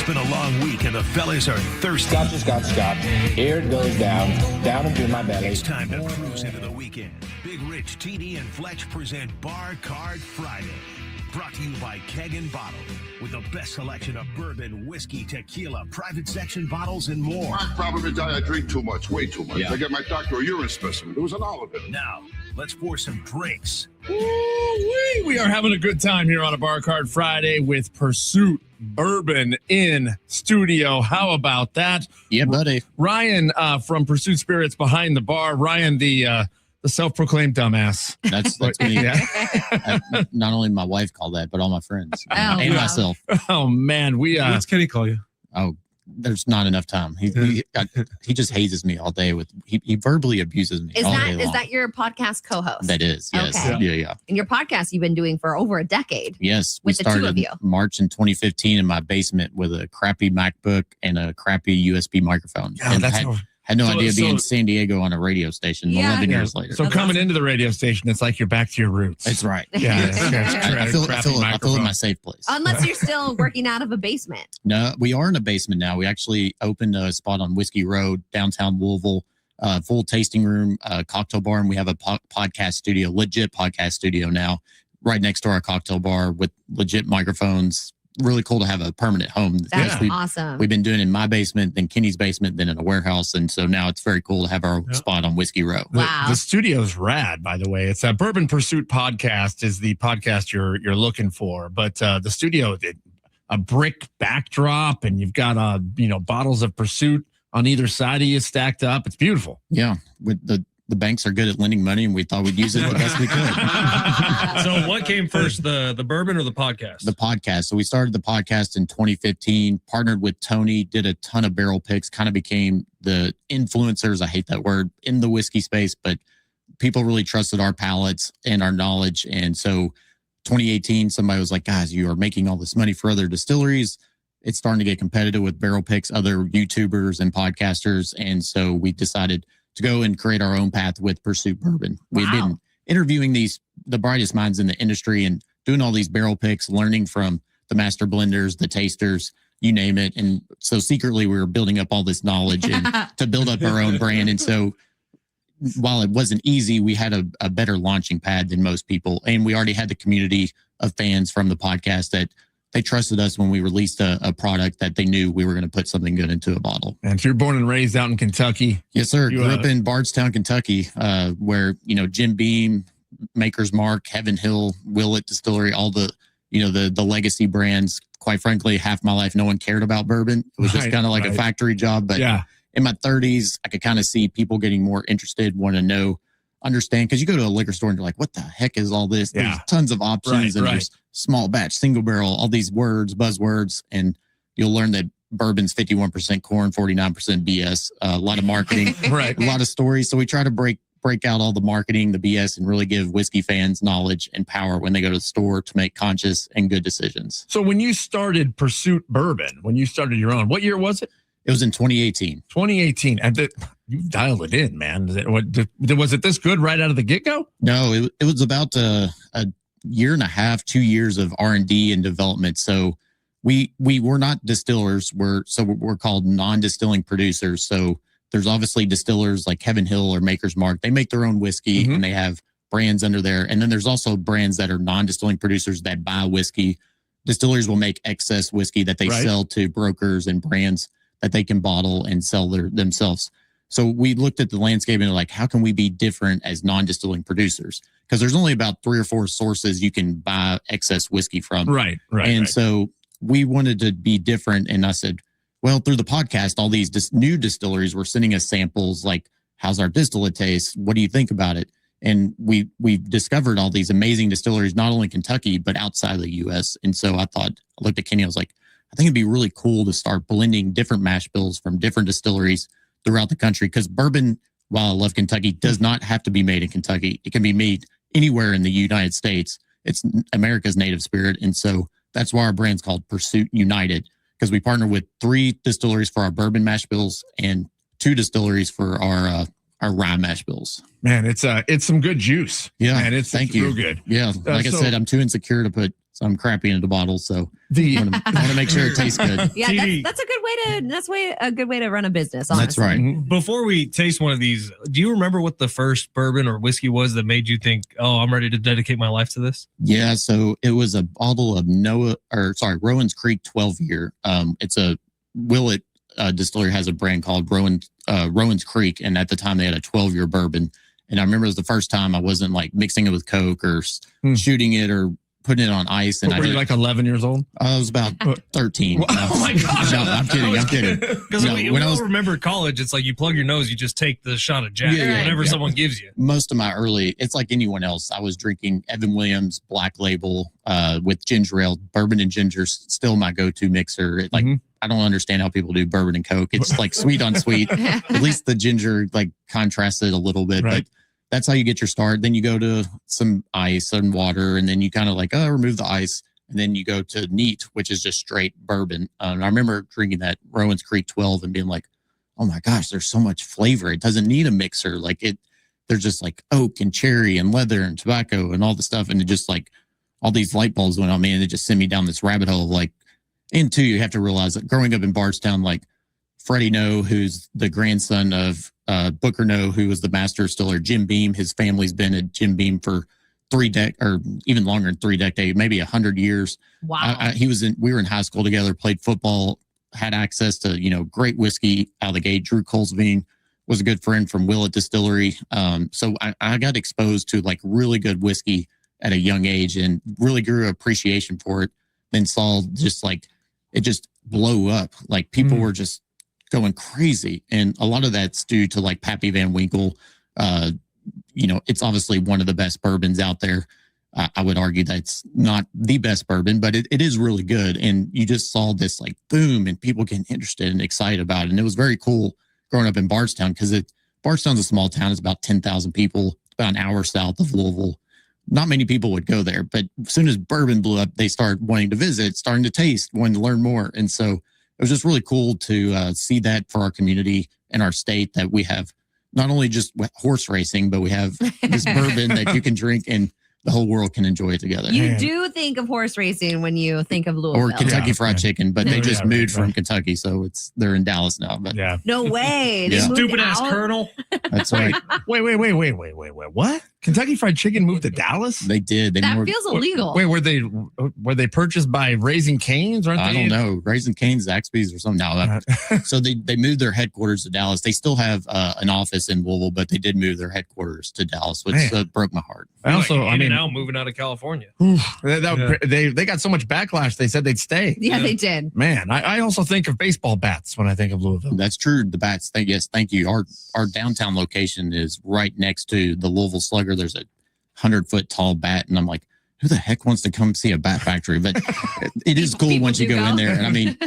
been a long week and the fellas are thirsty. Scotch. Here it goes down into my belly. It's time to cruise into the weekend. Big Rich, TD, and Fletch present Bar Card Friday. Brought to you by Keg N Bottle, with the best selection of bourbon, whiskey, tequila, private section bottles, and more. My problem is I drink too much, way too much. Yeah. I get my doctor a urine specimen. There was an olive in it. Now, let's pour some drinks. Ooh-wee. We are having a good time here on a Bar Card Friday with Pursuit Bourbon in studio. How about that? Yeah, buddy. Ryan from Pursuit Spirits behind the bar. Ryan, the self-proclaimed dumbass. That's me. Yeah. Not only my wife called that, but all my friends and myself. Oh man, What's Kenny call you? Oh, there's not enough time. He just hazes me all day he verbally abuses me. Is all day long. that your podcast co-host? That is, yes. Okay. Yeah. And your podcast you've been doing for over a decade. Yes, we With the two started of you. March in 2015 in my basement with a crappy MacBook and a crappy USB microphone. Yeah, and that's had no idea being in San Diego on a radio station 11 years later. So coming into the radio station, it's like you're back to your roots. That's right. Yeah, I feel in my safe place. Unless you're still working out of a basement. No, we are in a basement now. We actually opened a spot on Whiskey Road, downtown Louisville, full tasting room, cocktail bar, and we have a podcast studio, legit podcast studio now, right next to our cocktail bar with legit microphones. Really cool to have a permanent home. That's awesome. We've been doing it in my basement, then Kenny's basement, then in a warehouse, and so now it's very cool to have our spot on Whiskey Row. Wow. The studio's rad, by the way. It's a Bourbon Pursuit podcast is the podcast you're looking for, but the studio, a brick backdrop, and you've got bottles of Pursuit on either side of you stacked up. It's beautiful. Yeah, with the banks are good at lending money, and we thought we'd use it the best we could. So what came first, the bourbon or the podcast? The podcast. So we started the podcast in 2015, partnered with Tony, did a ton of barrel picks, kind of became the influencers, I hate that word, in the whiskey space, but people really trusted our palates and our knowledge. And so 2018, somebody was like, guys, you are making all this money for other distilleries. It's starting to get competitive with barrel picks, other YouTubers and podcasters. And so we decided to go and create our own path with Pursuit Bourbon. Wow. We've been interviewing the brightest minds in the industry and doing all these barrel picks, learning from the master blenders, the tasters, you name it. And so secretly we were building up all this knowledge and to build up our own brand. And so while it wasn't easy, we had a better launching pad than most people. And we already had the community of fans from the podcast that they trusted us when we released a product that they knew we were going to put something good into a bottle. And if you're born and raised out in Kentucky. Yes, sir. Grew up in Bardstown, Kentucky, where, Jim Beam, Maker's Mark, Heaven Hill, Willett Distillery, all the legacy brands. Quite frankly, half my life, no one cared about bourbon. It was just kind of like a factory job. But in my 30s, I could kind of see people getting more interested, want to understand, because you go to a liquor store and you're like, what the heck is all this? There's tons of options and there's small batch, single barrel, all these buzzwords, and you'll learn that bourbon's 51% corn, 49% BS, a lot of marketing, a lot of stories. So we try to break out all the marketing, the BS, and really give whiskey fans knowledge and power when they go to the store to make conscious and good decisions. So when you started Pursuit Bourbon, when you started your own, what year was it? It was in 2018. 2018. And you dialed it in, man. Was it this good right out of the get-go? No, it was about a year and a half, 2 years of R&D and development. So we were not distillers. We're called non-distilling producers. So there's obviously distillers like Heaven Hill or Maker's Mark. They make their own whiskey and they have brands under there. And then there's also brands that are non-distilling producers that buy whiskey. Distilleries will make excess whiskey that they sell to brokers and brands that they can bottle and sell themselves. So we looked at the landscape and like, how can we be different as non-distilling producers? Because there's only about 3 or 4 sources you can buy excess whiskey from. And so we wanted to be different. And I said, well, through the podcast, all these new distilleries were sending us samples like, how's our distillate taste? What do you think about it? And we discovered all these amazing distilleries, not only in Kentucky, but outside of the U.S. And so I looked at Kenny, I was like, I think it'd be really cool to start blending different mash bills from different distilleries throughout the country. Because bourbon, while I love Kentucky, does not have to be made in Kentucky. It can be made anywhere in the United States. It's America's native spirit. And so that's why our brand's called Pursuit United, because we partner with 3 distilleries for our bourbon mash bills and 2 distilleries for our rye mash bills. Man, it's some good juice. Yeah, man, it's thank you. real good. Yeah, like I said, I'm too insecure to put So I'm crapping into the bottle. So The I want to make sure it tastes good. Yeah, TD. that's a good way a good way to run a business. Honestly. That's right. Before we taste one of these, do you remember what the first bourbon or whiskey was that made you think, "Oh, I'm ready to dedicate my life to this"? Yeah. So it was a bottle of Rowan's Creek 12 year. It's a Willett distillery has a brand called Rowan's Creek, and at the time they had a 12-year bourbon. And I remember it was the first time I wasn't like mixing it with Coke or shooting it or putting it on ice. And were you like 11 years old? I was about 13. Oh my gosh! No, I'm kidding. Because No, when I remember college, it's like you plug your nose, you just take the shot of Jack, Yeah, whatever someone gives you. Most of my it's like anyone else. I was drinking Evan Williams Black Label with ginger ale. Bourbon and ginger's still my go-to mixer. I don't understand how people do bourbon and Coke. It's like sweet on sweet. At least the ginger like contrasts it a little bit, Right. but that's how you get your start. Then you go to some ice and water, and then you kind of like, remove the ice. And then you go to neat, which is just straight bourbon. And I remember drinking that Rowan's Creek 12 and being like, oh my gosh, there's so much flavor. It doesn't need a mixer. Like there's just like oak and cherry and leather and tobacco and all the stuff. And it just like all these light bulbs went on me, and it just sent me down this rabbit hole of like, and two, you have to realize that growing up in Bardstown, like Freddie Noe, who's the grandson of Booker Noe, who was the master distiller, Jim Beam. His family's been at Jim Beam for 3 decades, or even longer than 3 decades, maybe 100 years. Wow. We were in high school together, played football, had access to, great whiskey out of the gate. Drew Colesveen was a good friend from Willett Distillery. So I got exposed to like really good whiskey at a young age and really grew an appreciation for it. Then saw just like, it just blow up. Like people were just going crazy. And a lot of that's due to like Pappy Van Winkle. It's obviously one of the best bourbons out there. I would argue that's not the best bourbon, but it is really good. And you just saw this like boom and people getting interested and excited about it. And it was very cool growing up in Bardstown because Bardstown's a small town. It's about 10,000 people, about an hour south of Louisville. Not many people would go there, but as soon as bourbon blew up, they started wanting to visit, starting to taste, wanting to learn more. And so it was just really cool to see that for our community and our state, that we have not only just horse racing, but we have this bourbon that you can drink and the whole world can enjoy it together. You do think of horse racing when you think of Louisville. Or Kentucky Fried Chicken, but they just moved right. from Kentucky, so they're in Dallas now. But No way. They Yeah. moved Stupid ass out? Colonel. that's right. Wait. What? Kentucky Fried Chicken moved to Dallas? They did. They That moved, feels illegal. Wait, were they purchased by Raising Cane's? Aren't I they? don't know, Raising Cane's, Zaxby's, or something. No, so they moved their headquarters to Dallas. They still have an office in Louisville, but they did move their headquarters to Dallas, which broke my heart. Now moving out of California. They got so much backlash. They said they'd stay. Yeah, they did. Man, I also think of baseball bats when I think of Louisville. That's true. The bats. Yes, thank you. Our downtown location is right next to the Louisville Slugger. There's a 100-foot tall bat, and I'm like, who the heck wants to come see a bat factory? But it is cool People once you do go in there. And I mean,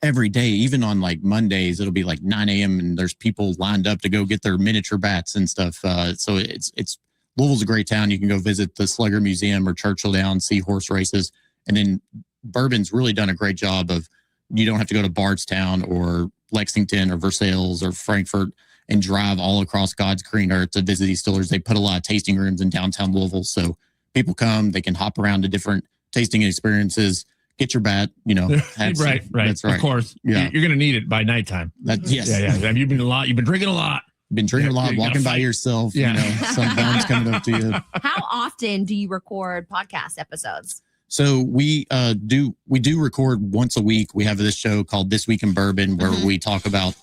every day, even on like Mondays, it'll be like 9 a.m. and there's people lined up to go get their miniature bats and stuff. So it's Louisville's a great town. You can go visit the Slugger Museum or Churchill Downs, see horse races. And then Bourbon's really done a great job of, you don't have to go to Bardstown or Lexington or Versailles or Frankfurt and drive all across God's green earth to visit these distillers. They put a lot of tasting rooms in downtown Louisville. So people come, they can hop around to different tasting experiences, get your bat, Right. That's right. Of course. Yeah. You're going to need it by nighttime. Yes. Yeah. You've been drinking a lot. Been drinking a lot, You gotta walking by fight. yourself, Yeah. some bombs coming up to you. How often do you record podcast episodes? So we do record once a week. We have this show called This Week in Bourbon where we talk about,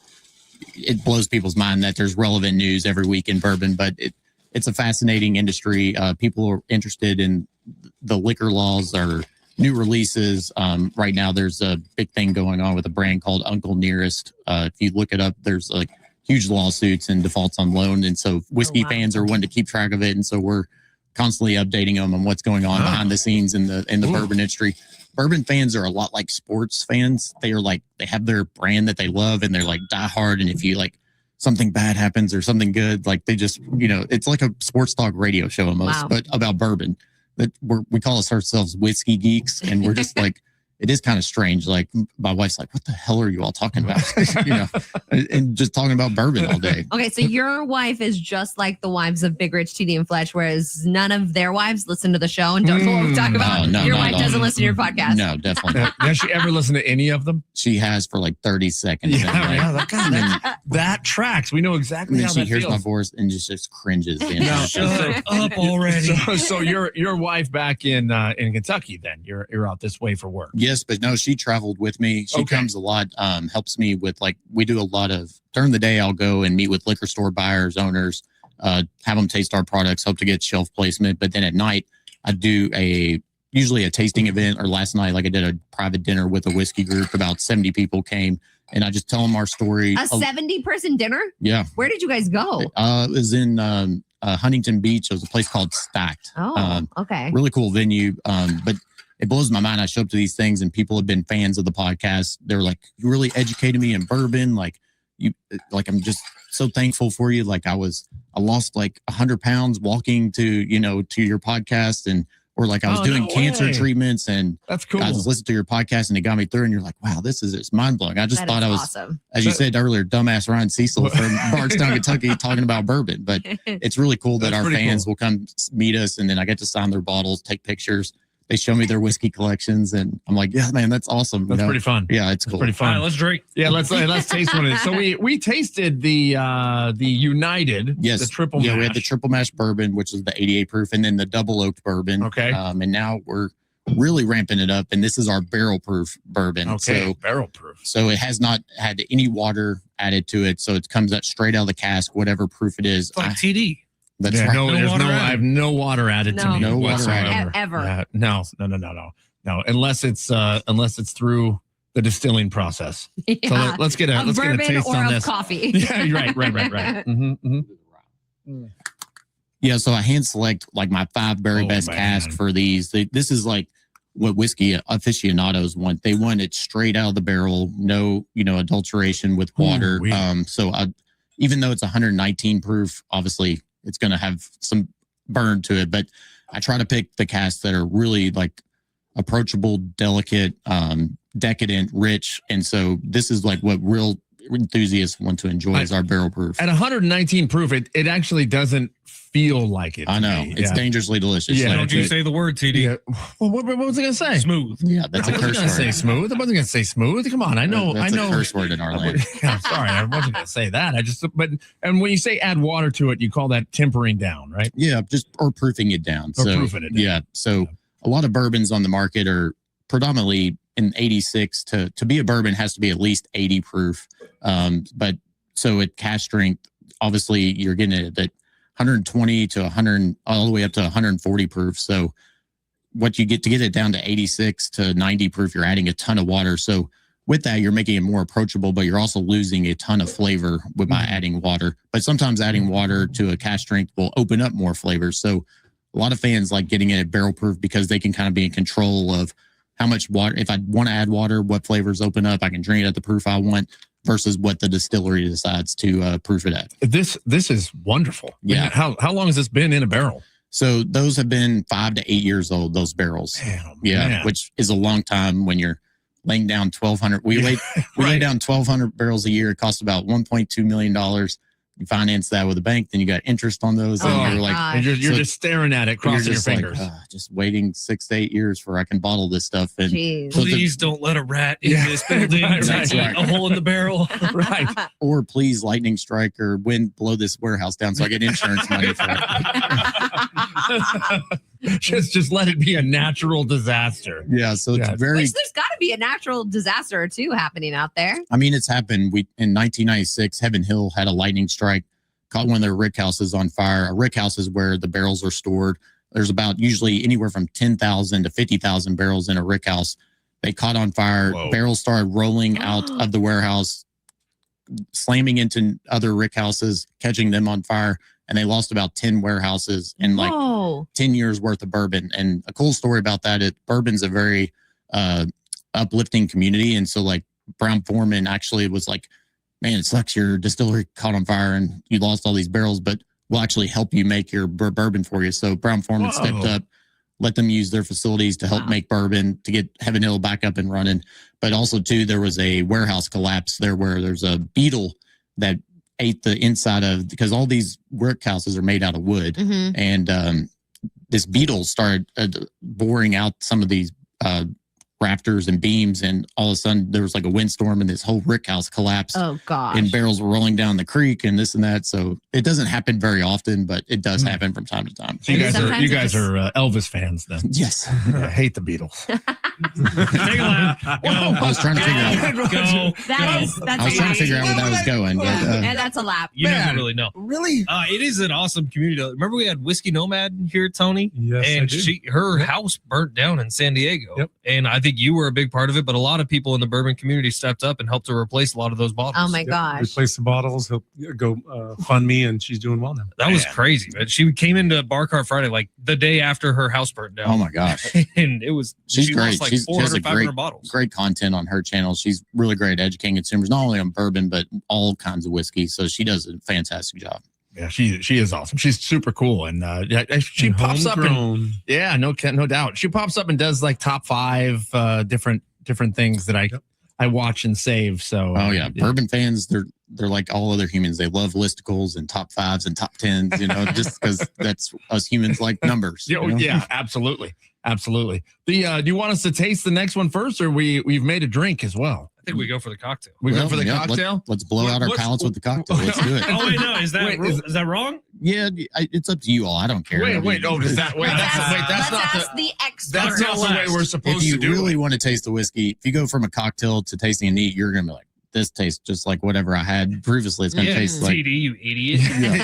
it blows people's mind that there's relevant news every week in bourbon, but it's a fascinating industry. People are interested in the liquor laws or new releases. Right now, there's a big thing going on with a brand called Uncle Nearest. If you look it up, there's like huge lawsuits and defaults on loan. And so whiskey fans are wanting to keep track of it. And so we're constantly updating them on what's going on behind the scenes in the bourbon industry. Bourbon fans are a lot like sports fans. They have their brand that they love and they're like die hard. And if you like something bad happens or something good, like they just, it's like a sports talk radio show almost, but about bourbon. That we call ourselves whiskey geeks. And we're just like, it is kind of strange. Like my wife's like, what the hell are you all talking about? And just talking about bourbon all day. Okay, so your wife is just like the wives of Big Rich, TD, and Fletch, whereas none of their wives listen to the show and don't know what we talk about. No, your not wife at all. doesn't listen to your podcast. No, definitely not. Has she ever listened to any of them? She has for like 30 seconds. That tracks. We know exactly And then how she that hears feels. my voice and just cringes. The No, entire Shut up already. So your wife back in Kentucky, then you're out this way for work. Yes, but no, she traveled with me. She Okay. comes a lot, helps me with we do a lot of, during the day, I'll go and meet with liquor store buyers, owners, have them taste our products, hope to get shelf placement. But then at night, I do usually a tasting event, or last night, like I did a private dinner with a whiskey group. About 70 people came, and I just tell them our story. A 70-person dinner? Yeah. Where did you guys go? It was in Huntington Beach. It was a place called Stacked. Okay. Really cool venue. But it blows my mind. I show up to these things and people have been fans of the podcast. They're like, you really educated me in bourbon. I'm just so thankful for you. I lost 100 pounds walking to your podcast, or I was doing cancer treatments, and That's cool. I was listening to your podcast and it got me through, and you're like, wow, this is mind blowing. I just That thought is I was, awesome. as you said earlier, dumbass Ryan Cecil from Bardstown, Kentucky, talking about bourbon. But it's really cool that That's our pretty fans cool. will come meet us, and then I get to sign their bottles, take pictures. They show me their whiskey collections, and I'm like, yeah, man, that's awesome. That's pretty fun. Yeah, it's That's cool. pretty All right, fun. let's drink. Yeah, let's taste one of these. So we tasted the United, Yes. the triple Yeah, mash. we had the triple mash bourbon, which is the 88 proof, and then the double oaked bourbon. Okay. And now we're really ramping it up, and this is our barrel proof bourbon. Okay, barrel proof. So it has not had any water added to it. So it comes out straight out of the cask, whatever proof it is. It's like TD. That's Yeah, right. no, No there's water no. added. I have no water added to No. me No water whatsoever. added. Ever. Yeah, no. Unless it's through the distilling process. So Yeah. let's get a Of let's get a bourbon taste or on of this. coffee. Yeah, you're right. Mm-hmm. Yeah, so I hand select my 5 very Oh, best man. cask for these. This is what whiskey aficionados want. They want it straight out of the barrel, no adulteration with water. Ooh-wee. Even though it's 119 proof, obviously it's going to have some burn to it. But I try to pick the casks that are really approachable, delicate, decadent, rich, and so this is what real enthusiasts want to enjoy is our barrel proof. At 119 proof, it actually doesn't feel like it. I to know me. it's Yeah. dangerously delicious. Yeah, Don't you say the word, TD. Yeah. Well, what was I gonna say? Smooth. Yeah, that's I a wasn't curse gonna say word. smooth. I wasn't gonna say smooth. Come on, I know. That's I know. a curse word in our land. I'm sorry, I wasn't gonna say that. And when you say add water to it, you call that tempering down, right? Yeah, or proofing it down. Or proofing it down. Yeah, so a lot of bourbons on the market are predominantly in 86. To be a bourbon has to be at least 80 proof. But so at cask strength, obviously you're getting it at 120 to 100, all the way up to 140 proof. So what you get to get it down to 86 to 90 proof, you're adding a ton of water. So with that, you're making it more approachable, but you're also losing a ton of flavor by adding water. But sometimes adding water to a cask strength will open up more flavors. So a lot of fans like getting it at barrel proof because they can kind of be in control of how much water. If I want to add water, what flavors open up, I can drink it at the proof I want versus what the distillery decides to proof it at. This is wonderful. Yeah. How long has this been in a barrel? So those have been 5 to 8 years old, those barrels. Damn, Yeah, man. which is a long time when you're laying down 1,200. We lay Right. down 1,200 barrels a year. It costs about $1.2 million. You finance that with a bank, then you got interest on those, and Oh, you're my like, gosh. And you're So just staring at it, crossing your just fingers. just waiting 6 to 8 years for I can bottle this stuff. And Jeez. So the- Please don't let a rat in Yeah. this building. Right, Right, right. A hole in the barrel. Right. or please lightning strike or wind blow this warehouse down so I get insurance money for it. just let it be a natural disaster. Yeah, so it's Yeah. very. Which there's got to be a natural disaster or two happening out there. I mean, it's happened. In 1996, Heaven Hill had a lightning strike, caught one of their rick houses on fire. A rick house is where the barrels are stored. There's about usually anywhere from 10,000 to 50,000 barrels in a rick house. They caught on fire. Whoa. Barrels started rolling out of the warehouse, slamming into other rick houses, catching them on fire. And they lost about 10 warehouses and Whoa. 10 years worth of bourbon. And a cool story about that is bourbon's a very uplifting community. And so Brown Foreman actually was like, man, it sucks your distillery caught on fire and you lost all these barrels, but we'll actually help you make your bourbon for you. So Brown Foreman Whoa. stepped up, let them use their facilities to help make bourbon, to get Heaven Hill back up and running. But also, too, there was a warehouse collapse there where there's a beetle that ate the inside of, because all these workhouses are made out of wood. And this beetle started boring out some of these rafters and beams, and all of a sudden there was like a windstorm and this whole rick house collapsed. Oh gosh. And barrels were rolling down the creek and this and that. So it doesn't happen very often, but it does happen from time to time. So you guys are Elvis fans then? Yes. I hate the Beatles. Take a lap. Go. I was trying to figure out. Go. That's I was trying to figure out where that was going. But, and that's a lap. You never really know. Really? It is an awesome community. Remember we had Whiskey Nomad here, Tony? Yes, and I do. her house burnt down in San Diego. Yep. And I think you were a big part of it, but a lot of people in the bourbon community stepped up and helped to replace a lot of those bottles. Oh my gosh. Replace the bottles. He'll go fund me, and she's doing well now. That was crazy. But she came into Bar Cart Friday like the day after her house burnt down. oh my gosh. And it was She's she great. lost like She has 400, a 500 bottles. great content on her channel. She's really great at educating consumers, not only on bourbon, but all kinds of whiskey. So she does a fantastic job. Yeah, she is awesome. She's super cool, and she And pops up and homegrown. no doubt. She pops up and does like top 5 different things that I watch and save. So Oh yeah, bourbon fans, they're like all other humans. They love listicles and top 5s and top 10s, just because that's us humans like numbers. Yeah, absolutely. Do you want us to taste the next one first, or we've made a drink as well? I think we go for the cocktail. We go Well, for the yeah, cocktail. Let's blow out our palates with the cocktail. Let's do it. Oh wait, no, is that Wait, is that wrong? Yeah, it's up to you all. I don't care. Wait. Oh, does that? Wait, that's Let's not ask the expert. that's not the way we're supposed If you to do really it. want to taste the whiskey, if you go from a cocktail to tasting a neat, you're gonna be like, this tastes just like whatever I had previously. It's gonna taste like. TD, you idiot.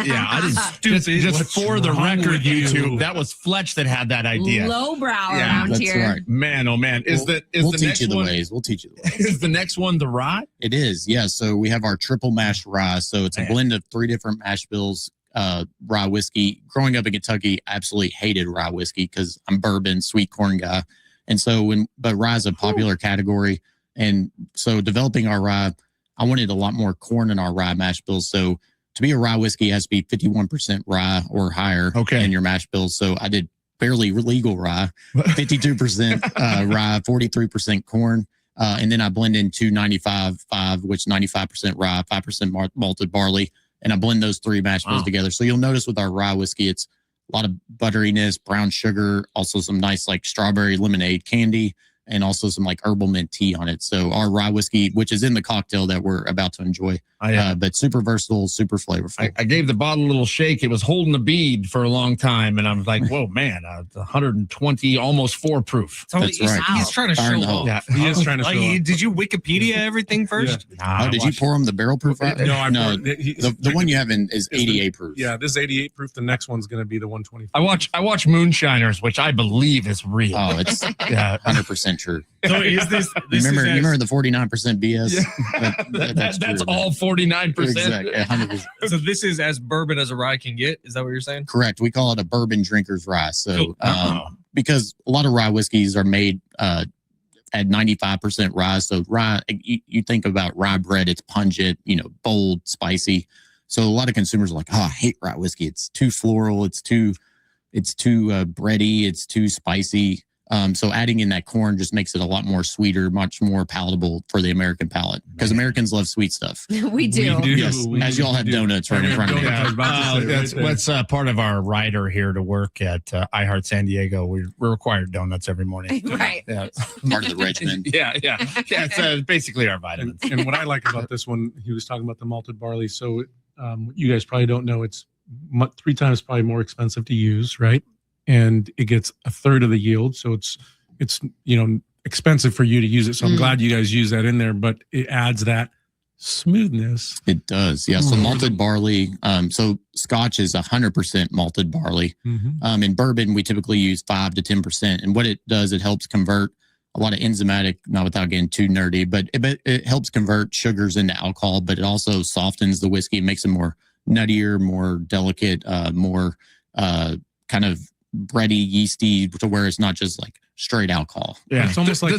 Yeah, I didn't. Stupid. Just What's for the wrong record, with you? YouTube, that was Fletch that had that idea. Lowbrow Yeah, around That's here. right. Man, oh man, We'll the teach next you the one? ways. We'll teach you the ways. Is the next one the rye? It is, yeah. So we have our triple mash rye. So it's a blend of 3 different mash bills, rye whiskey. Growing up in Kentucky, I absolutely hated rye whiskey because I'm bourbon, sweet corn guy. And so but rye is a popular category. And so developing our rye, I wanted a lot more corn in our rye mash bills. So to be a rye whiskey, it has to be 51% rye or higher in your mash bills. So I did barely legal rye, 52% rye, 43% corn. And then I blend in 295.5, which 95% rye, 5% malted barley. And I blend those 3 mash bills together. So you'll notice with our rye whiskey, it's a lot of butteriness, brown sugar, also some nice like strawberry lemonade candy, and also some like herbal mint tea on it. So our rye whiskey, which is in the cocktail that we're about to enjoy, but super versatile, super flavorful. I gave the bottle a little shake. It was holding the bead for a long time, and I was like, "Whoa, man! 120, almost 4 proof." Tony, That's he's, right. he's trying to Fire in show the hole. off. Yeah, He is trying to show off. Did you Wikipedia everything first? Did you pour them the barrel proof? Right? No, The one you have is 88 proof. Yeah, this is 88 proof. The next one's going to be the 125. I watch Moonshiners, which I believe is real. Oh, it's 100% true. So is this You remember the 49% BS? Yeah. That's true. all 49%. Exactly, 100%. so this is as bourbon as a rye can get? Is that what you're saying? Correct. We call it a bourbon drinker's rye. So, Cool. because a lot of rye whiskeys are made at 95% rye. So rye, you think about rye bread, it's pungent, bold, spicy. So a lot of consumers are like, oh, I hate rye whiskey. It's too floral. It's too bready. It's too spicy. So adding in that corn just makes it a lot more sweeter, much more palatable for the American palate, because Americans love sweet stuff. We do. Yes, as you all have donuts right in front of you. That's part of our rider here to work at iHeart San Diego. We're required donuts every morning. Right. Yeah. Part of the regimen. Yeah. It's basically our vitamins. And what I like about this one, he was talking about the malted barley. So you guys probably don't know, it's 3 times probably more expensive to use, right? And it gets a third of the yield. So it's expensive for you to use it. So I'm glad you guys use that in there, but it adds that smoothness. It does. Yeah. So malted barley. So Scotch is 100% malted barley. In bourbon, we typically use 5 to 10%. And what it does, it helps convert a lot of enzymatic, not without getting too nerdy, but it helps convert sugars into alcohol, but it also softens the whiskey. It makes it more nuttier, more delicate, more kind of bready, yeasty, to where it's not just like straight alcohol. Yeah. It's almost like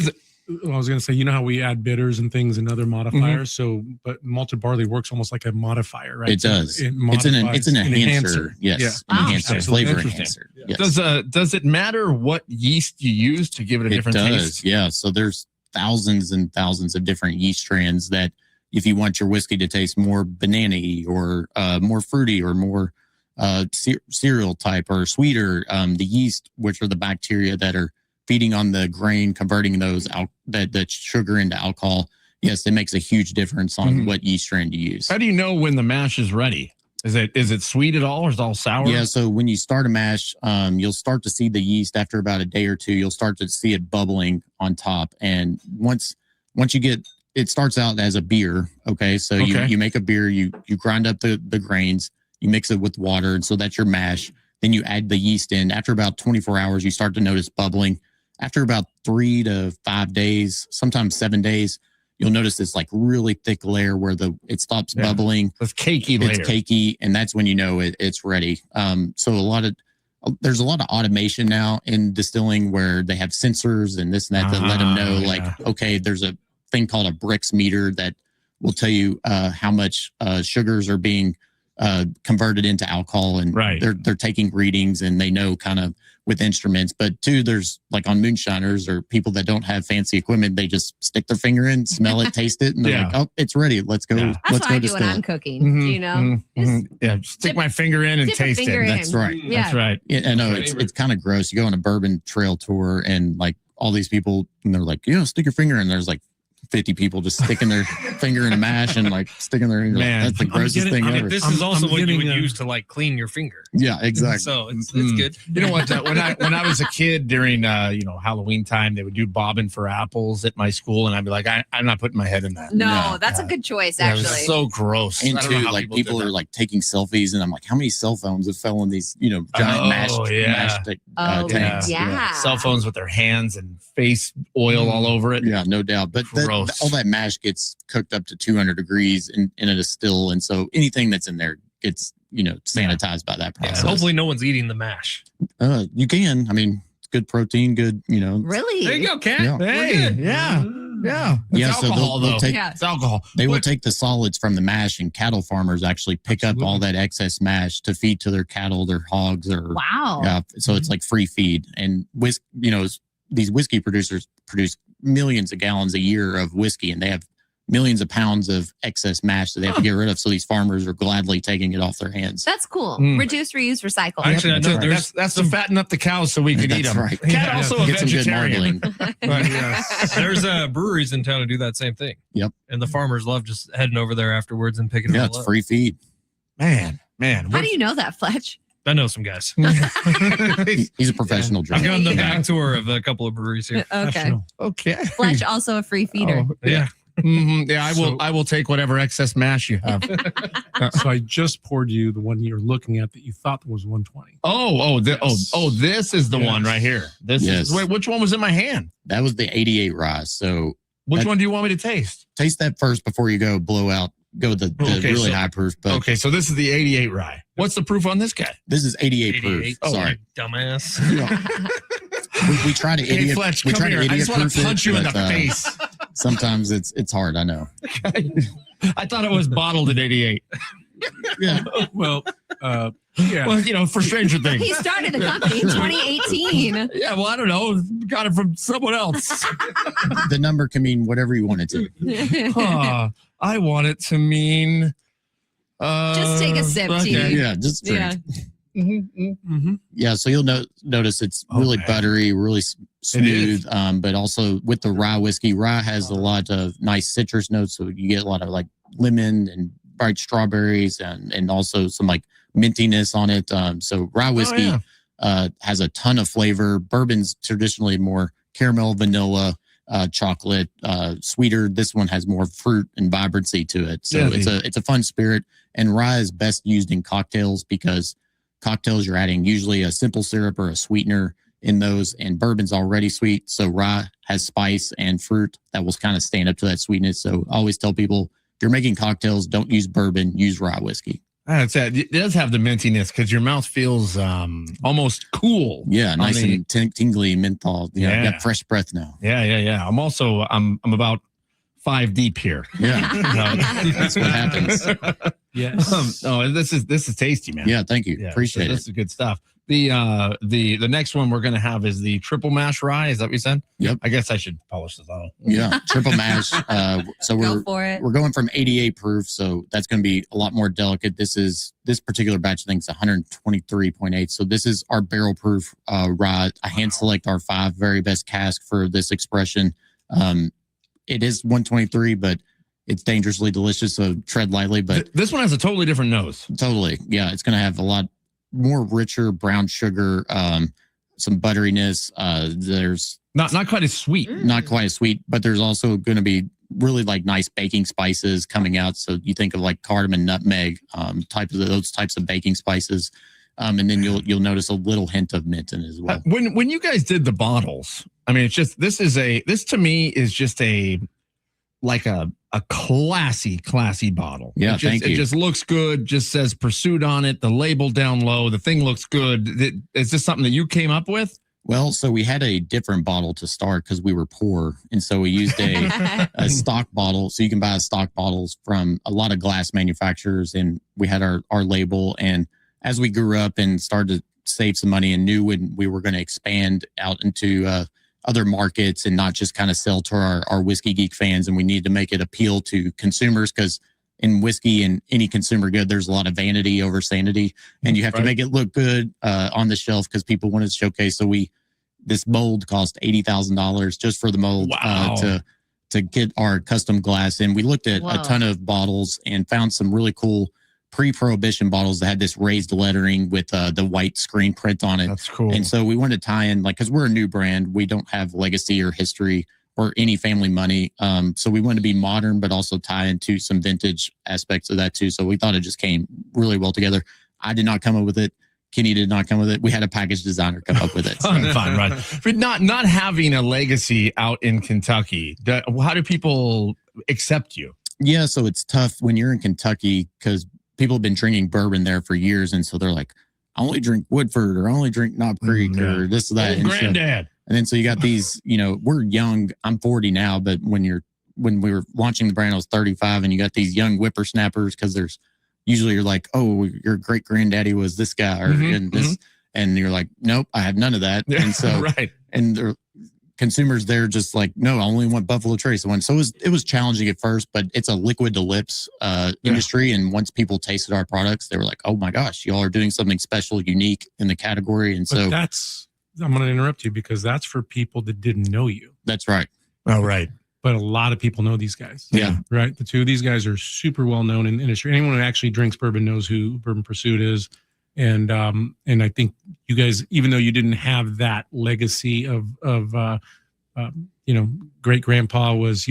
I was going to say, you know how we add bitters and things and other modifiers. So, but malted barley works almost like a modifier, right? It does. It It's an enhancer. Yes, Yeah. an enhancer, Absolutely. flavor Interesting. enhancer. Yes. Does it matter what yeast you use to give it a different taste? Yeah. So there's thousands and thousands of different yeast strands that if you want your whiskey to taste more banana-y or more fruity or more cereal type or sweeter, the yeast, which are the bacteria that are feeding on the grain, converting those that sugar into alcohol. Yes, it makes a huge difference on what yeast strand you use. How do you know when the mash is ready? Is it sweet at all, or is it all sour? Yeah, so when you start a mash, you'll start to see the yeast after about a day or two. You'll start to see it bubbling on top, and once you get, it starts out as a beer. Okay, so you make a beer, you grind up the grains, you mix it with water, and so that's your mash. Then you add the yeast in. After about 24 hours, you start to notice bubbling. After about 3 to 5 days, sometimes 7 days, you'll notice this like really thick layer where it stops bubbling. It's cakey layer. It's cakey, and that's when you know it's ready. So there's a lot of automation now in distilling where they have sensors and this and that that let them know okay, there's a thing called a Brix meter that will tell you how much sugars are being converted into alcohol, and they're taking readings, and they know kind of with instruments. But too, there's like on moonshiners or people that don't have fancy equipment, they just stick their finger in, smell it, taste it, and they're like, oh, it's ready. Let's go. That's Let's what go I do distill when I'm it. cooking. You know, Stick my finger in and dip a taste finger it. in. That's right. Yeah. That's right. Yeah, I know it's kind of gross. You go on a bourbon trail tour and like all these people, and they're like, stick your finger in. There's like 50 people just sticking their finger in a mash and like sticking their finger. Man, that's the grossest thing ever. This is also what you would use to like clean your finger. Yeah, exactly. So it's good. You know what? When I was a kid during Halloween time, they would do bobbing for apples at my school, and I'd be like, I'm not putting my head in that. No, that's a good choice. It Actually, was so gross. And I don't know too, how like did people that. are like taking selfies, and I'm like, how many cell phones have fell in these, giant mashed tanks? Yeah. Cell phones with their hands and face oil all over it. Yeah, no doubt. But all that mash gets cooked up to 200 degrees in a distill, and so anything that's in there gets sanitized by that process. Hopefully, no one's eating the mash. You can. I mean, it's good protein, good. Really? There you go, Kat. Yeah. Hey, yeah. It's So alcohol, they'll though. take, It's alcohol. They will take the solids from the mash, and cattle farmers actually pick up all that excess mash to feed to their cattle, their hogs, or wow. So it's like free feed. And these whiskey producers produce millions of gallons a year of whiskey, and they have millions of pounds of excess mash that they have to get rid of. So these farmers are gladly taking it off their hands. That's cool. Reduce, reuse, recycle. Actually, I know That's to fatten up the cows so we can eat them. Right. Cat also a Get some good vegetarian. marbling. There's breweries in town to do that same thing. Yep. And the farmers love just heading over there afterwards and picking it Yeah, all it's up. free feed. Man. How do you know that, Fletch? I know some guys. He's a professional I've drinker. gone the back tour of a couple of breweries here. Okay. Okay. Fletch also a free feeder. Oh, Yeah. Yeah, I will take whatever excess mash you have. So I just poured you the one you're looking at that you thought was 120. This is the one right here. Wait, which one was in my hand? That was the 88 rye. So Which one do you want me to taste? taste that first before you go go the really high proof. But Okay, so this is the 88 rye. What's the proof on this guy? this is 88 proof. 88. Sorry. Dumbass. We try to Hey, idiot. Fletch, we come try to here. I idiot just want proof to punch you in but, the face. Sometimes it's hard. I know. I thought it was bottled at 88. Yeah. Well, yeah. Well, for Stranger Things. He started the company in 2018. Yeah, well, I don't know. Got it from someone else. The number can mean whatever you want it to. I want it to mean. Just take a sip, T. Yeah, just drink. Yeah. Mm-hmm. Yeah, so you'll notice it's really buttery, really smooth. But also with the rye whiskey, rye has a lot of nice citrus notes. So you get a lot of like lemon and bright strawberries and also some like mintiness on it. So rye whiskey has a ton of flavor. Bourbon's traditionally more caramel, vanilla, chocolate, sweeter. This one has more fruit and vibrancy to it. So it's a fun spirit. And rye is best used in cocktails because cocktails you're adding usually a simple syrup or a sweetener in those, and bourbon's already sweet. So rye has spice and fruit that will kind of stand up to that sweetness. So I always tell people, if you're making cocktails, don't use bourbon, use rye whiskey. That's it. It does have the mintiness because your mouth feels almost cool. Yeah, nice and tingly menthol. Yeah, I got fresh breath now. Yeah. I'm about 5 deep here. Yeah, that's what happens. Yes. This is tasty, man. Yeah, thank you. Yeah, Appreciate it. This is good stuff. The next one we're gonna have is the triple mash rye. Is that what you said? Yep. I guess I should polish this out. Yeah, triple mash. So Go for it. we're going from 88 proof, so that's going to be a lot more delicate. This particular batch, I think, is 123.8. So this is our barrel proof rye. I hand select our 5 very best cask for this expression. It is 123, but it's dangerously delicious. So tread lightly. But This one has a totally different nose. Totally, yeah, it's going to have a lot more richer brown sugar, some butteriness. There's Not quite as sweet. not quite as sweet, but there's also going to be really like nice baking spices coming out. So you think of like cardamom, nutmeg, those types of baking spices, and then you'll notice a little hint of mint in it as well. When you guys did the bottles, I mean, it's just this to me is just a classy bottle. Yeah, it just looks good. Just says Pursuit on it. The label down low. The thing looks good. Is this something that you came up with? Well, so we had a different bottle to start because we were poor. And so we used a stock bottle. So you can buy stock bottles from a lot of glass manufacturers. And we had our label. And as we grew up and started to save some money and knew when we were going to expand out into other markets and not just kind of sell to our whiskey geek fans, and we needed to make it appeal to consumers because in whiskey and any consumer good, there's a lot of vanity over sanity, and you have to make it look good on the shelf because people want to showcase. So this mold cost $80,000 just for the mold. Wow. To get our custom glass in. We looked at a ton of bottles and found some really cool pre-prohibition bottles that had this raised lettering with the white screen print on it. That's cool. And so we wanted to tie in, like, because we're a new brand, we don't have legacy or history or any family money. So we wanted to be modern, but also tie into some vintage aspects of that too. So we thought it just came really well together. I did not come up with it. Kenny did not come with it. We had a package designer come up with it. Fine, right. But not having a legacy out in Kentucky, how do people accept you? Yeah, so it's tough when you're in Kentucky because people have been drinking bourbon there for years. And so they're like, I only drink Woodford or I only drink Knob Creek or this or that. Old granddad. And then so you got these, we're young. I'm 40 now, but when we were launching the brand, I was 35, and you got these young whippersnappers because there's usually you're like, oh, your great granddaddy was this guy or and you're like, nope, I have none of that. And so right. And the consumers there just like, no, I only want Buffalo Trace one. So it was challenging at first, but it's a liquid to lips industry. And once people tasted our products, they were like, oh my gosh, y'all are doing something special, unique in the category. And so I'm going to interrupt you because that's for people that didn't know you. That's right. Oh, right. But a lot of people know these guys. Yeah. Right. The two of these guys are super well known in the industry. Anyone who actually drinks bourbon knows who Bourbon Pursuit is. And I think you guys, even though you didn't have that legacy of great grandpa was,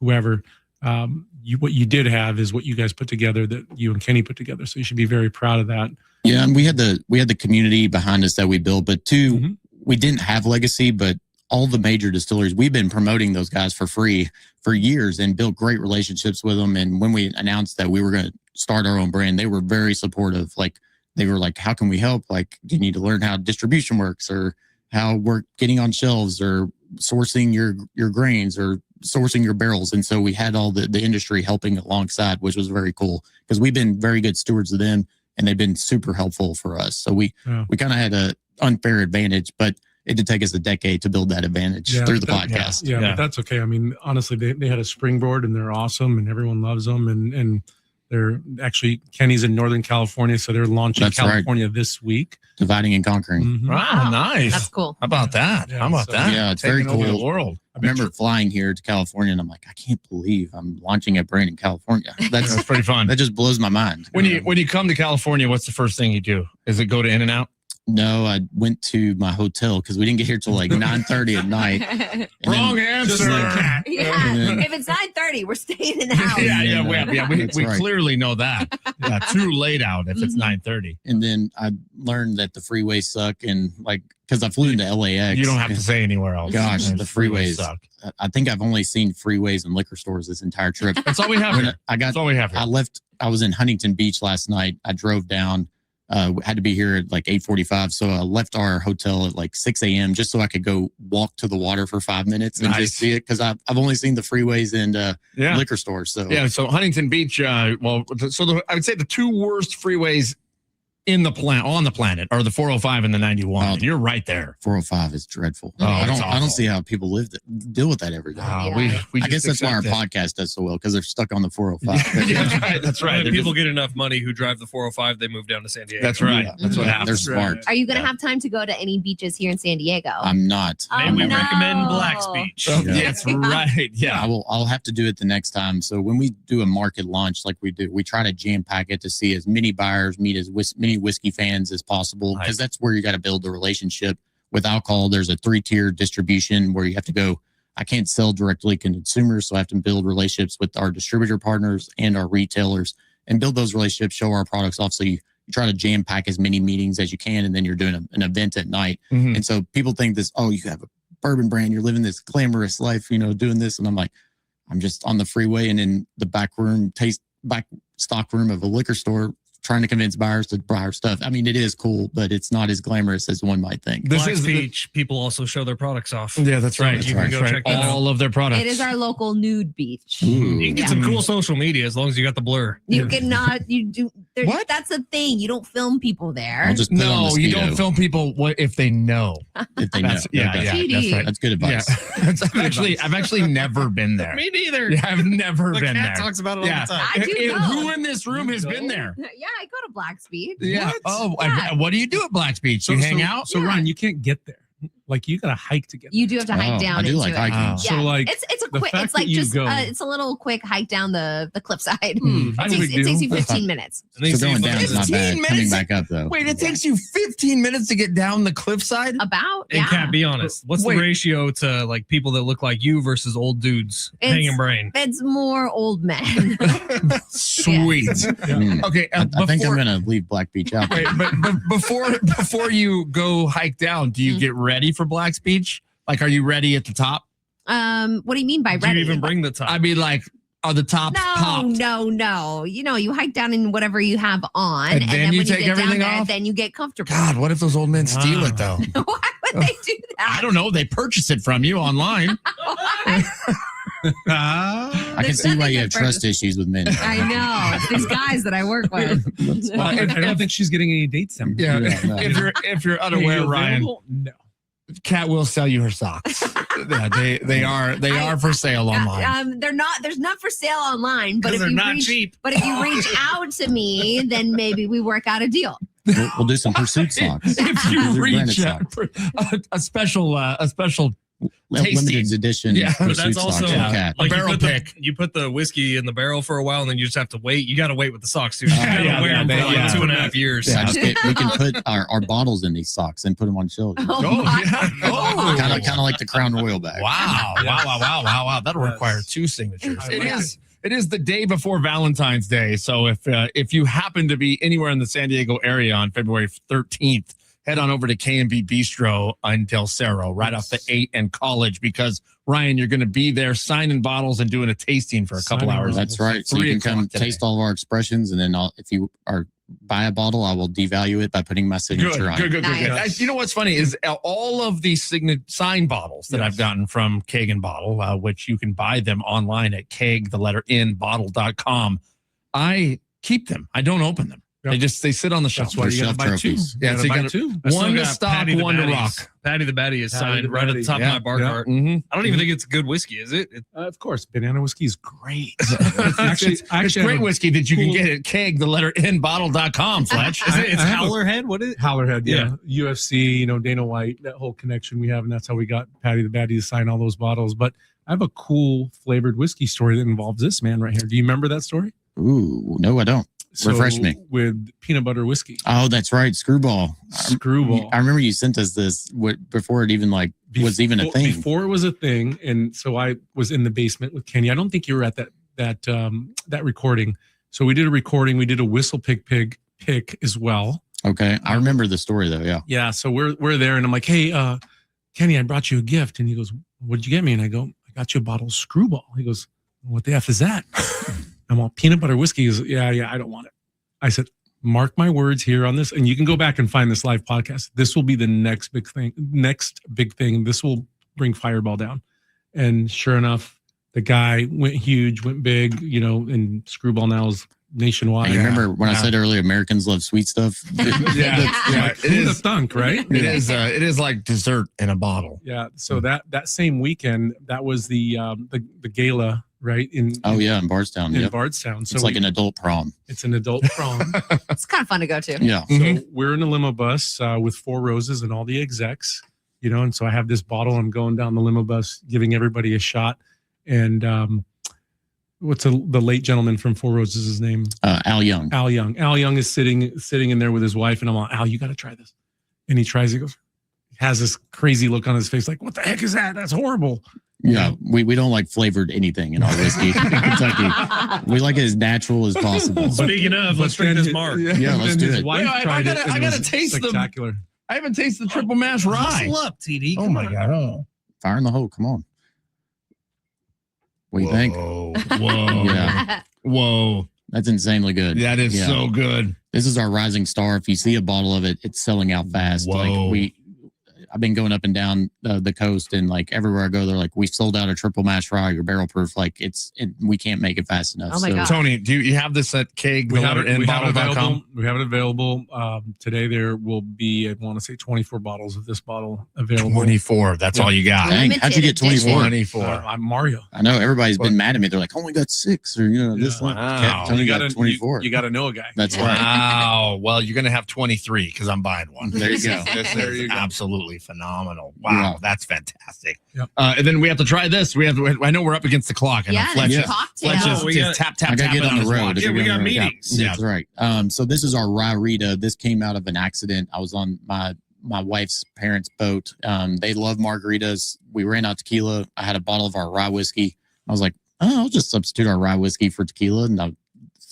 whoever, what you did have is what you guys put together, that you and Kenny put together. So you should be very proud of that. Yeah. And we had the community behind us that we built, but we didn't have legacy, but all the major distilleries, we've been promoting those guys for free for years and built great relationships with them. And when we announced that we were going to start our own brand, they were very supportive. Like, they were like, how can we help? Like, you need to learn how distribution works or how we're getting on shelves or sourcing your grains or sourcing your barrels. And so we had all the industry helping alongside, which was very cool because we've been very good stewards of them and they've been super helpful for us. So we kind of had an unfair advantage, but it did take us a decade to build that advantage through the podcast. Yeah, but that's okay. I mean, honestly, they had a springboard and they're awesome and everyone loves them. And they're actually, Kenny's in Northern California, so they're launching California this week. Dividing and conquering. Mm-hmm. Wow, nice. That's cool. How about that? Yeah, How about that? Yeah, it's Taking very cool. over the world. I remember flying here to California and I'm like, I can't believe I'm launching a brand in California. That's pretty fun. That just blows my mind. When you come to California, what's the first thing you do? Is it go to In-N-Out? No, I went to my hotel because we didn't get here till like 9:30 at night. And Wrong then- answer. just like Kat. Yeah. And then- If it's 9:30, we're staying in the house. We That's right. clearly know that. Yeah, too late out if it's Mhm. 9:30. And then I learned that the freeways suck, and like because I flew into LAX. You don't have to say anywhere else. Gosh, And the freeways suck. I think I've only seen freeways and liquor stores this entire trip. That's all we have When here. I got That's all we have here. I left. I was in Huntington Beach last night. I drove down. Had to be here at like 8:45, so I left our hotel at like 6 a.m. just so I could go walk to the water for 5 minutes and Nice. just see it because I've only seen the freeways and Yeah. liquor stores. So Yeah, so Huntington Beach, I would say the two worst freeways on the planet are the 405 and the 91. Oh. And you're right there. 405 is dreadful. Oh, I it's don't awful. see how people deal with that every day. We I guess just that's why our accept podcast does so well because they're stuck on the it. 405. Yeah, that's right. That's right. When They're people just- get enough money who drive the 405, they move down to San Diego. that's right. Yeah. That's what They're happens. smart. Are you going to have time to go to any beaches here in San Diego? I'm not. Oh, Maybe we no. recommend Black's Beach. Oh, Yeah. That's right. Yeah. I'll have to do it the next time. So when we do a market launch like we do, we try to jam pack it to see as many buyers, meet as many whiskey fans as possible, because Nice. that's where you got to build the relationship. With alcohol, there's a 3-tier distribution where you have to go. I can't sell directly to consumers, so I have to build relationships with our distributor partners and our retailers and build those relationships, show our products off. So you try to jam pack as many meetings as you can, and then you're doing an event at night. Mhm. And so people think this, oh, you have a bourbon brand, you're living this glamorous life, doing this. And I'm like, I'm just on the freeway and in the back stock room of a liquor store trying to convince buyers to buy our stuff. I mean, it is cool, but it's not as glamorous as one might think. This Black's is Beach, people also show their products off. Yeah, that's right. You can go check that out. All of their products. It is our local nude beach. Ooh. You can get Yeah. some cool social media as long as you got the blur. You cannot, you do, What? that's a thing. You don't film people there. I'll just put on No, you Mosquito don't film people if they know. if they know. That's, yeah, Okay. yeah, TD. that's right. That's good Yeah, advice. I've actually never been there. Me neither. Yeah, I've never The been cat there. talks about it Yeah. all the time. I do go. Who in this room has You been go? there? Yeah, I go to Black's Beach. Yeah. What? Oh, Yeah. what do you do at Black's Beach? You hang out? So Yeah. Ryan, you can't get there. Like you got to hike to get there. You do have to hike Oh, down I do into like it. hiking. Oh. So, Yeah, like, it's a the quick. fact It's like that you just go- it's a little quick hike down the cliffside. Hmm, It no takes, big it takes deal. you 15 minutes. And then you So see going fucking- down is not 15 bad. Coming minutes? back up though. Wait, it takes you 15 minutes to get down the cliffside? About And yeah. Kat, be honest. What's Wait. the ratio to like people that look like you versus old dudes It's- hanging brain? It's more old men. Sweet. Mm. Okay, I think I'm before- gonna leave Black Beach out. Wait, but before you go hike down, do you get ready for Black's Beach? Like, are you ready at the top? What do you mean by Do ready? you even bring the top? I mean, like, are the tops popped? No. You hike down in whatever you have on, And and, then then you when take you get down everything there, off? then you get comfortable. God, what if those old men steal it though? Why would they do that? I don't know. They purchase it from you online. I can There's see why nothing you that have trust issues with men. I know these guys that I work with. Well, I don't think she's getting any dates. Yeah. Yeah, no. If you're Are you unaware, Ryan, available? No. Kat will sell you her socks. Yeah, they are for sale online. They're not. There's not for sale online, but 'Cause if they're you not reach, cheap. but if you reach out to me, then maybe we work out a deal. We'll do some pursuit socks. If you These are reach branded socks. a special tasty. Limited edition. Yeah, but But pursuit that's also socks for yeah. Cat. A barrel you pick. You put the whiskey in the barrel for a while, and then you just have to wait. You got to wait with the socks too. You Yeah, got to yeah, wear them yeah, for like yeah. 2.5 years. Yeah, we can put our bottles in these socks and put them on children. Oh, Oh, my yeah. Oh. Kind of like the Crown Royal bag. Wow. That'll Yes. require 2 signatures. Yes. It is the day before Valentine's Day. So if you happen to be anywhere in the San Diego area on February 13th, head on over to K&B Bistro in Del Cerro, right off the 8 and College, because Ryan, you're going to be there signing bottles and doing a tasting for a couple Signing hours. bottles. That's right. So 3 you can come o'clock today. taste all of our expressions, and then if you buy a bottle, I will devalue it by putting my signature on it. Good. Nice. You know what's funny is all of these signed bottles that Yes. I've gotten from Keg N Bottle, which you can buy them online at keg-bottle.com. I keep them. I don't open them. Yep. They sit on the shelf. That's why you Shelf got to buy 2. trophies. Yeah, You so you gotta buy gotta- 2. I still One to got stock, Patty the one to Baddies. rock. Patty the Baddy is Patty signed the right at the Baddy. top Yeah, of my bar yeah. cart. Mm-hmm. I don't even think it's good whiskey, is it? Of course, banana whiskey is great. It's great whiskey that you can get at keg-bottle.com, Fletch. Is it it's I have a- Howlerhead? What is it? Howlerhead, yeah. UFC, Dana White, that whole connection we have, and that's how we got Patty the Baddy to sign all those bottles. But I have a cool flavored whiskey story that involves this man right here. Do you remember that story? Ooh, no, I don't. Refresh me. With peanut butter whiskey. Oh, that's right. Screwball. Screwball. I remember you sent us this before it even was even a thing. Before it was a thing. And so I was in the basement with Kenny. I don't think you were at that recording. So we did a recording. We did a whistle pick as well. Okay. I remember the story though. Yeah. Yeah. So we're there and I'm like, hey, Kenny, I brought you a gift. And he goes, what'd you get me? And I go, I got you a bottle of Screwball. He goes, what the F is that? I'm all peanut butter whiskey. He goes, yeah, I don't want it. I said, mark my words here on this. And you can go back and find this live podcast. This will be the next big thing. This will bring Fireball down. And sure enough, the guy went huge, went big, and Screwball now is nationwide. I remember when I said earlier, Americans love sweet stuff. It is a thunk, right? It is like dessert in a bottle. Yeah. So that same weekend, that was the gala, right? In Bardstown. In Bardstown. So it's like an adult prom. It's an adult prom. It's kind of fun to go to. Yeah. So we're in a limo bus with Four Roses and all the execs, and so I have this bottle. I'm going down the limo bus, giving everybody a shot. And what's the late gentleman from Four Roses' his name? Al Young. Al Young. Al Young is sitting in there with his wife, and I'm like, Al, you got to try this. And he tries. He goes, has this crazy look on his face, like, what the heck is that? That's horrible. Yeah, we don't like flavored anything in our whiskey in Kentucky. We like it as natural as possible. Speaking of, let's drink this mark. Yeah, let's do it. I gotta taste spectacular. I haven't tasted the triple mash rye. Hustle up, TD. Oh my god! Oh. Fire in the hole. Come on. What do you think? Whoa! Yeah. Whoa! That's insanely good. That is so good. This is our rising star. If you see a bottle of it, it's selling out fast. Whoa. Like I've been going up and down the coast, and like everywhere I go, they're like, "We sold out a triple mash rye or barrel proof." Like we can't make it fast enough. Oh my God. Tony, do you have this at Keg? We have it available. Today there will be, I want to say 24 bottles of this bottle available. 24. That's all you got. Dang, how'd you get 24? 24. I'm Mario. I know everybody's been mad at me. They're like, "Only got 6," or this one. Wow. Tony got 24. You got to know a guy. That's right. Wow. Well, you're gonna have 23 because I'm buying one. There you go. This There is you go. absolutely phenomenal. Wow, Yeah. that's fantastic. Yep. And then we have to try this. I know we're up against the clock. And Yeah, Fletch the is cocktail. tap I gotta get on on the his road. watch. Yeah, we got meetings. Yeah. That's right. So this is our rye Rita. This came out of an accident. I was on my wife's parents' boat. They love margaritas. We ran out tequila. I had a bottle of our rye whiskey. I was like, I'll just substitute our rye whiskey for tequila, and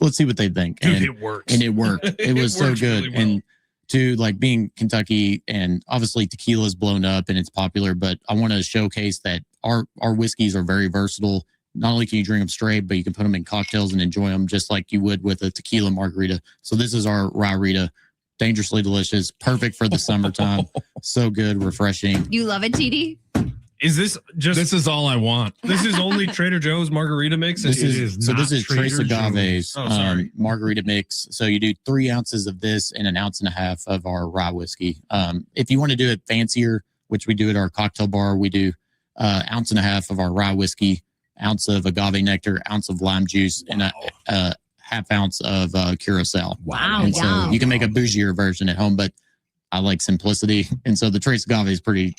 let's see what they think. Dude, And it works. and it worked. It was so works good. really well. And to like being Kentucky, and obviously tequila is blown up and it's popular, but I want to showcase that our whiskeys are very versatile. Not only can you drink them straight, but you can put them in cocktails and enjoy them just like you would with a tequila margarita. So this is our rye Rita. Dangerously delicious, perfect for the summertime. So good, refreshing. You love it, TD? Is this just This is all I want. this is only Trader Joe's margarita mix? This It is is so. not This is Trace Trader Agave's Joe's. Oh, sorry. margarita mix. So you do 3 ounces of this and 1.5 ounces of our rye whiskey. If you want to do it fancier, which we do at our cocktail bar, we do 1.5 ounces of our rye whiskey, ounce of agave nectar, ounce of lime juice, and a half ounce of curacao. Wow, And so yum. you can make a bougier version at home, but I like simplicity, and so the Trace Agave is pretty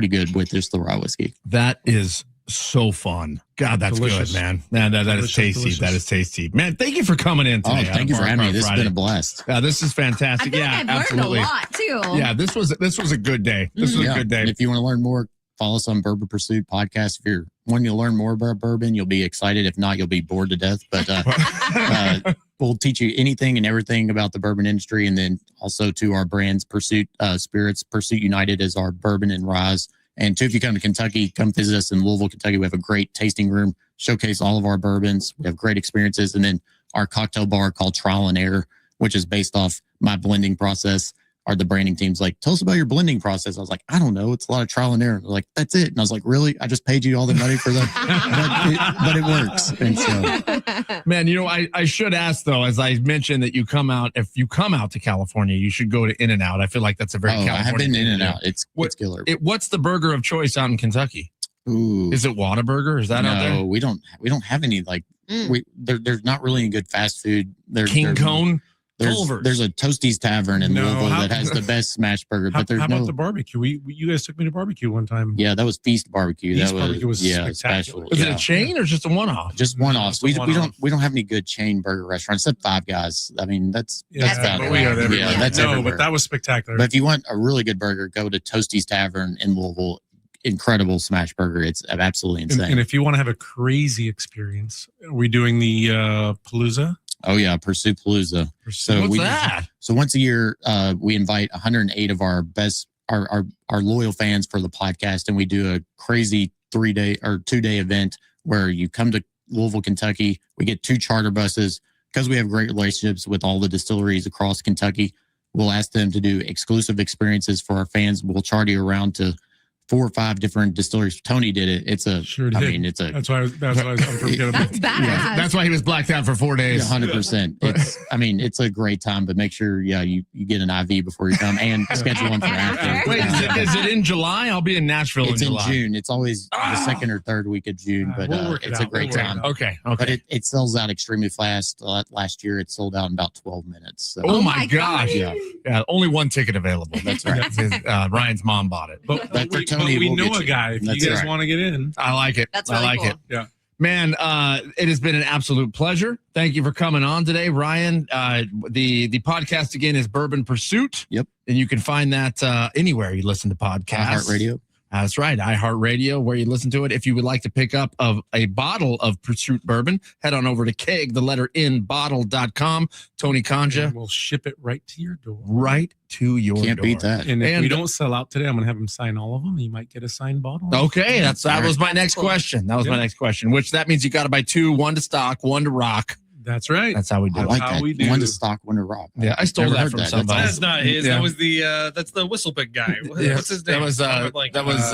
good with just the rye whiskey. That is so fun. God, that's Delicious. good, man. Man, that is Delicious, tasty. delicious. That is tasty. Man, thank you for coming in Oh, today. thank you for on having me. Bar This has Friday. been a blast. Yeah, this is I fantastic. feel Yeah, like I've absolutely. learned a lot too. Yeah, this was a good day. This was Yeah. a good day. And if you want to learn more, follow us on Bourbon Pursuit podcast. If you're wanting to learn more about bourbon, you'll be excited. If not, you'll be bored to death. But we'll teach you anything and everything about the bourbon industry. And then also to our brands, Pursuit Spirits. Pursuit United is our bourbon and ryes. And two, if you come to Kentucky, come visit us in Louisville, Kentucky. We have a great tasting room, showcase all of our bourbons. We have great experiences. And then our cocktail bar called Trial and Error, which is based off my blending process. The branding team's like, tell us about your blending process. I was like, I don't know. It's a lot of trial and error. They're like, that's it. And I was like, really? I just paid you all the money for that? but it works. And so, Man, I should ask though, as I mentioned that if you come out to California, you should go to In-N-Out. I feel like that's a very California I have been thing in to and do. out. It's killer. What's the burger of choice out in Kentucky? Ooh. Is it Whataburger? Is that out there? No, we don't have any like, there's not really any good fast food. King Cone? There's a Toasties Tavern in Louisville that has the best smash burger, but there's how no. about the barbecue? You guys took me to barbecue one time. Yeah, that was Feast Barbecue. Feast that Barbecue was spectacular. special. Is yeah. it a chain or just a one-off? Just one-offs. We one-off. don't have any good chain burger restaurants except Five Guys. I mean, that's That's about everywhere. it. We got everywhere. Yeah, that's no, everywhere. but that was spectacular. But if you want a really good burger, go to Toasties Tavern in Louisville. Incredible smash burger. It's absolutely insane. and if you want to have a crazy experience, are we doing the Palooza? Oh yeah, Pursuit Palooza. So What's that? So once a year, we invite 108 of our best, our loyal fans for the podcast, and we do a crazy 3-day or 2-day event where you come to Louisville, Kentucky. We get 2 charter buses because we have great relationships with all the distilleries across Kentucky. We'll ask them to do exclusive experiences for our fans. We'll charter you around to 4 or 5 different distilleries. Tony did it. It's a, Sure I did. mean, it's a, That's why I was unforgettable. That's badass. Yeah, that's why he was blacked out for 4 days. 100%. It's, I mean, it's a great time, but make sure, you get an IV before you come and schedule one for after. Wait, is it in July? I'll be in Nashville It's in in July. June. It's always the second or third week of June, but We'll work it it's a out. great We'll work time. it out. Okay. But it sells out extremely fast. Last year, it sold out in about 12 minutes. So. Oh my gosh. Yeah. Yeah, only one ticket available. That's right. Ryan's mom bought it. But for Tony, we we'll know get a you. guy. If That's you guys right. want to get in, I like it. That's I really like cool. it. Yeah. Man, it has been an absolute pleasure. Thank you for coming on today, Ryan. The podcast again is Bourbon Pursuit. Yep. And you can find that anywhere you listen to podcasts. iHeartRadio. That's right, iHeartRadio, where you listen to it. If you would like to pick up a bottle of Pursuit bourbon, head on over to Keg, the letter N bottle.com. Tony Kanja, we'll ship it right to your door. right to your Can't door. beat that. And if And- we don't sell out today, I'm going to have him sign all of them. You might get a signed bottle. Okay, that was my next Cool. question. That was my Yeah. next question, which that means you got to buy 2, 1 to stock, 1 to rock. That's right. That's how we do I it. like how that. we do. One to stock, one to rock. Yeah, I stole Never that heard from that. somebody. That's not his. Yeah. That was the the whistle pick guy. Yeah, What's his name? That was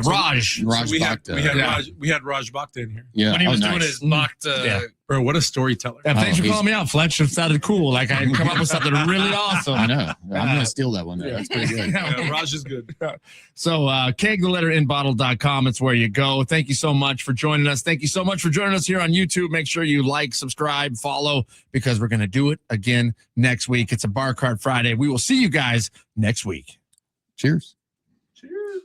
Raj. Raj we Bhakta. had Raj Bhakta in here. Yeah. When he was oh, doing nice. his mocked. Yeah. Bro, what a storyteller. Yeah, thanks Oh, for he's- calling me out, Fletch. It sounded cool. Like I come up with something really awesome. I know. I'm going to steal that one. Though. That's pretty good. Yeah, Raj is good. So keg the letter nbottle.com. It's where you go. Thank you so much for joining us. Thank you so much for joining us here on YouTube. Make sure you like, subscribe, follow, because we're going to do it again next week. It's a Bar Cart Friday. We will see you guys next week. Cheers. Cheers.